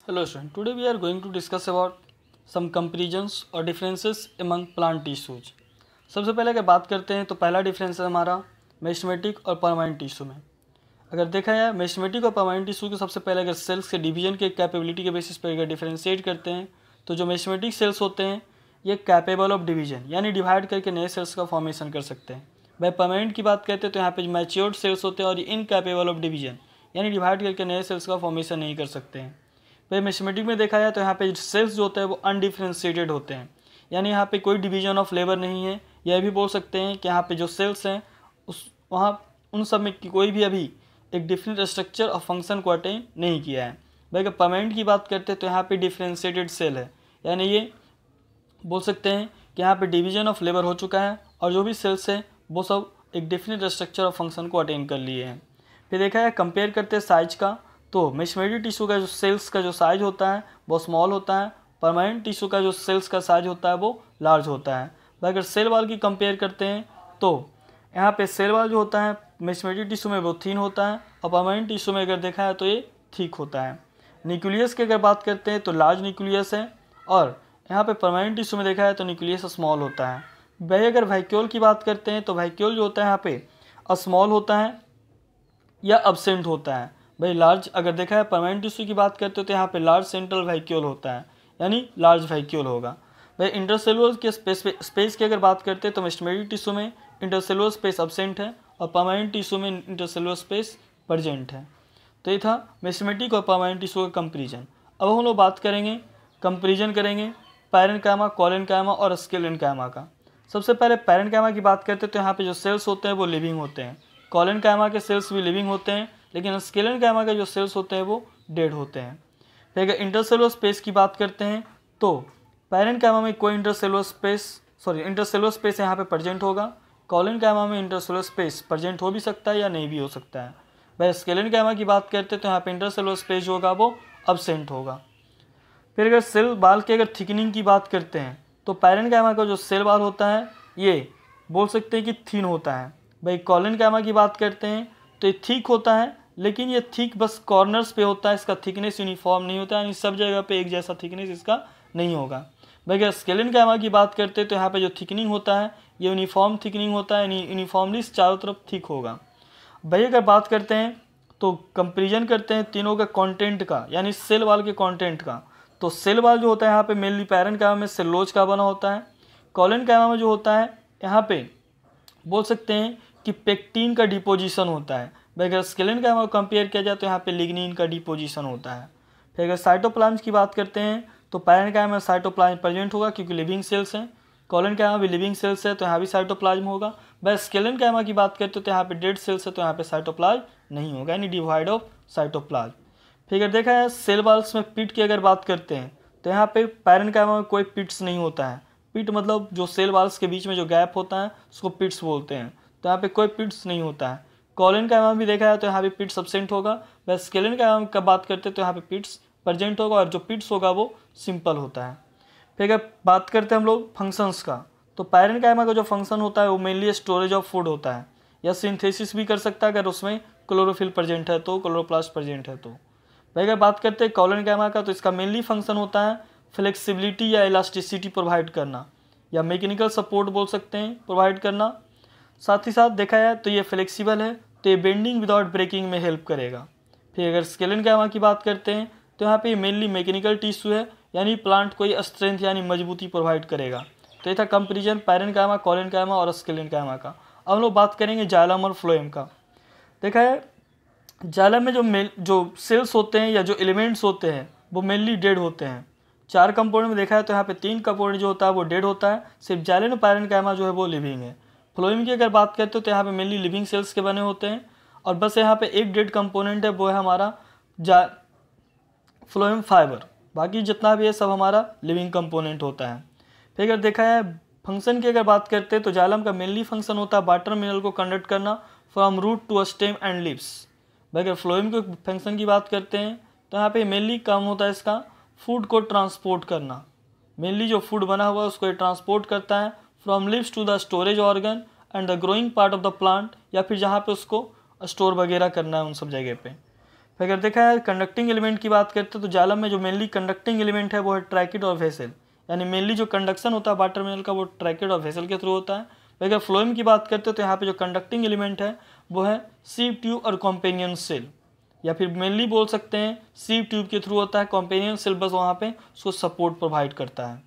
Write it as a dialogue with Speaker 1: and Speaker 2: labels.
Speaker 1: Hello student, today we are going to discuss about some comparisons or differences among plant tissues. सबसे पहले अगर बात करते हैं तो पहला डिफरेंस है हमारा मेस्टेमेटिक और परमानेंट टिश्यू में। अगर देखा जाए मेस्टेमेटिक और परमानेंट टिश्यू के सबसे पहले अगर सेल्स के डिवीजन के कैपेबिलिटी के बेसिस पर अगर डिफरेंशिएट करते हैं तो जो मेस्टेमेटिक सेल्स होते हैं ये कैपेबल ऑफ डिवीजन यानी डिवाइड करके नए सेल्स का फॉर्मेशन कर सकते हैं। भाई परमानेंट की बात करते हैं तो यहाँ पे मैच्योर्ड सेल्स होते हैं और ये इनकैपेबल ऑफ डिवीजन यानी डिवाइड करके नए सेल्स का फॉर्मेशन नहीं कर सकते हैं। भाई मेस्टेमेटिक में देखा जाए तो यहाँ पे सेल्स जो होते हैं वो अनडिफ्रेंशिएटेड होते हैं यानी यहाँ पे कोई डिवीजन ऑफ लेबर नहीं है। यह भी बोल सकते हैं कि यहाँ पे जो सेल्स हैं उस वहाँ उन सब में कोई भी अभी एक डिफरेंट स्ट्रक्चर और फंक्शन को अटेन नहीं किया है। भाई अगर परमानेंट की बात करते हैं तो यहाँ पे डिफ्रेंशिएटेड सेल है यानी ये बोल सकते हैं कि यहाँ पे डिवीजन ऑफ लेबर हो चुका है और जो भी सेल्स हैं वो सब एक डिफरेंट स्ट्रक्चर और फंक्शन को अटेन कर लिए हैं। फिर देखा है कंपेयर करते हैं साइज का तो मेस्टेमेटिक टिश्यू का जो सेल्स का जो साइज होता है वो स्मॉल होता है, परमानेंट टिश्यू का जो सेल्स का साइज होता है वो लार्ज होता है। अगर सेल वाल की कंपेयर करते हैं तो यहाँ पे सेल वाल जो होता है मेस्टेमेटिक टिश्यू में वो थिन होता है और परमानेंट टिश्यू में अगर देखा है तो ये थिक होता है। न्यूक्लियस की अगर बात करते हैं तो लार्ज न्यूक्लियस है और यहाँ पे परमानेंट टिश्यू में देखा है तो न्यूक्लियस स्मॉल होता है। भाई अगर वैक्यूल की बात करते हैं तो वैक्यूल जो होता है यहाँ पे स्मॉल होता है या अब्सेंट होता है। भाई लार्ज अगर देखा है परमानेंट टिश्यू की बात करते हो तो यहाँ पे लार्ज सेंट्रल वैक्यूल होता है यानी लार्ज वैक्यूल होगा। भाई इंटरसेलुलर के स्पेस की अगर बात करते हैं तो मेस्टेमेटिक टिश्यू में इंटरसेलुलर स्पेस अब्सेंट है और परमानेंट टिश्यू में इंटरसेलुलर स्पेस प्रेजेंट है। तो ये था मेस्टेमेटिक और परमानेंट टिश्यू का कंपेरिजन। अब हम लोग बात करेंगे कंपेरिजन करेंगे पैरेन्काइमा, कोलेनकाइमा और स्केलेनकाइमा का। सबसे पहले पैरेन्काइमा की बात करते हैं तो यहाँ पे जो सेल्स होते हैं वो लिविंग होते हैं। कोलेनकाइमा के सेल्स भी लिविंग होते हैं लेकिन स्केलेनकाइमा के जो सेल्स होते हैं वो डेड होते हैं। फिर अगर इंटरसेलुलर स्पेस की बात करते हैं तो पैरेन्काइमा में कोई इंटरसेलुलर स्पेस यहाँ पे प्रेजेंट होगा। कोलेनकाइमा में इंटरसेलुलर स्पेस प्रेजेंट हो भी सकता है या नहीं भी हो सकता है। भाई स्केलेनकाइमा की बात करते हैं तो यहाँ पे इंटरसेलुलर स्पेस जो होगा वो अब्सेंट होगा। फिर अगर सेल बाल की अगर थिकनिंग की बात करते हैं तो पैरेन्काइमा का जो सेल बाल होता है ये बोल सकते हैं कि थिन होता है। भाई कोलेनकाइमा की बात करते हैं तो ये थिक होता है लेकिन ये थिक बस कॉर्नर्स पे होता है, इसका थिकनेस यूनिफॉर्म नहीं होता है यानी सब जगह पे एक जैसा थिकनेस इसका नहीं होगा। भाई अगर स्केलेनकाइमा की बात करते हैं तो यहाँ पे जो थिकनिंग होता है ये यूनिफॉर्म थिकनिंग होता है यानी यूनिफॉर्मली चारों तरफ थिक होगा। भाई अगर बात करते हैं तो कंपेरिजन करते हैं तीनों का कंटेंट का यानी सेल वाल के कंटेंट का। तो सेल वाल जो होता है यहाँ पे मेनली पैरेन्काइमा में सेलुलोज का बना होता है। कोलेनकाइमा में जो होता है यहाँ पे बोल सकते हैं कि पेक्टिन का डिपोजिशन होता है। भाई अगर स्केलेनकाइमा को कंपेयर किया जाए तो यहाँ पे लिग्निन का डिपोजिशन होता है। फिर अगर साइटोप्लाज्म की बात करते हैं तो पैरेन्काइमा में साइटोप्लाज्म प्रेजेंट होगा क्योंकि लिविंग सेल्स हैं। कोलेनकाइमा भी लिविंग सेल्स है तो यहाँ भी साइटोप्लाज्म होगा। भाई स्केलेनकाइमा की बात करते हैं तो यहाँ पे डेड सेल्स है तो यहाँ पे साइटोप्लाज्म नहीं होगा यानी डिवाइड ऑफ साइटोप्लाज्म। फिर अगर देखा है सेल वाल्स में पिट की अगर बात करते हैं तो यहाँ पे पैरेन्काइमा में कोई पिट्स नहीं होता है। पिट मतलब जो सेल वाल्स के बीच में जो गैप होता है उसको पिट्स बोलते हैं, तो यहाँ पे कोई पिट्स नहीं होता है। कोलेनकाइमा भी देखा है तो यहाँ पे पिट्स एब्सेंट होगा। वह स्केलेनकाइमा का बात करते हैं तो यहाँ पे पिट्स प्रेजेंट होगा और जो पिट्स होगा वो सिंपल होता है। फिर अगर बात करते हैं हम लोग फंक्शंस का तो पैरेन्काइमा का जो फंक्शन होता है वो मेनली स्टोरेज ऑफ फूड होता है या सिंथेसिस भी कर सकता है अगर उसमें क्लोरोफिल प्रेजेंट है तो, क्लोरोप्लास्ट प्रेजेंट है तो। भाई अगर बात करते हैं कोलेनकाइमा का तो इसका मेनली फंक्शन होता है फ्लेक्सिबिलिटी या इलास्टिसिटी प्रोवाइड करना या मैकेनिकल सपोर्ट बोल सकते हैं प्रोवाइड करना। साथ ही साथ देखा जाए तो ये फ्लेक्सिबल है तो ये बेंडिंग विदाउट ब्रेकिंग में हेल्प करेगा। फिर अगर स्केलेनकाइमा की बात करते हैं तो यहाँ पे मेनली मैकेनिकल टिश्यू है यानी प्लांट को ये स्ट्रेंथ यानी मजबूती प्रोवाइड करेगा। तो ये था कंपेरिजन पैरेन्काइमा, कोलेनकाइमा और स्केलेनकाइमा का। अब हम लोग बात करेंगे जाइलम और फ्लोएम का। देखा है जाइलम में जो सेल्स होते हैं या जो एलिमेंट्स होते हैं वो मेनली डेड होते हैं। 4 कंपोनेंट में देखा है तो यहाँ पे 3 कंपोनेंट जो होता है वो डेड होता है, सिर्फ जाइलम और पैरेन्काइमा जो है वो लिविंग है। फ्लोएम की अगर बात करते हो तो यहाँ पे मेनली लिविंग सेल्स के बने होते हैं और बस यहाँ पे एक डेड कंपोनेंट है वो है हमारा फ्लोएम फाइबर, बाकी जितना भी है सब हमारा लिविंग कंपोनेंट होता है। फिर अगर देखा है फंक्शन की अगर बात करते हैं तो जाइलम का मेनली फंक्शन होता है वाटर मिनरल को कंडक्ट करना from root to stem and leaves. भाई अगर फ्लोएम के फंक्शन की बात करते हैं तो यहाँ पे मेनली काम होता है इसका फूड को ट्रांसपोर्ट करना। मेनली जो फूड बना हुआ है उसको ट्रांसपोर्ट करता है from leaves to the storage organ and the growing part of the plant या फिर जहाँ पे उसको स्टोर वगैरह करना है उन सब जगह पे। फिर अगर देखा है कंडक्टिंग एलिमेंट की बात करते हैं तो जालम में जो मेनली कंडक्टिंग एलिमेंट है वो है ट्रैकिड और वेसल, यानी मेनली जो कंडक्शन होता है वाटर मिनरल का वो ट्रैकिड और वेसल के थ्रू होता है। फिर अगर फ्लोएम की बात करते हैं तो यहाँ पे जो कंडक्टिंग एलिमेंट है वो है सीव ट्यूब और कॉम्पेनियन सेल, या फिर मेनली बोल सकते हैं सीव ट्यूब के थ्रू होता है, कॉम्पेनियन सेल बस वहाँ पे उसको सपोर्ट प्रोवाइड करता है।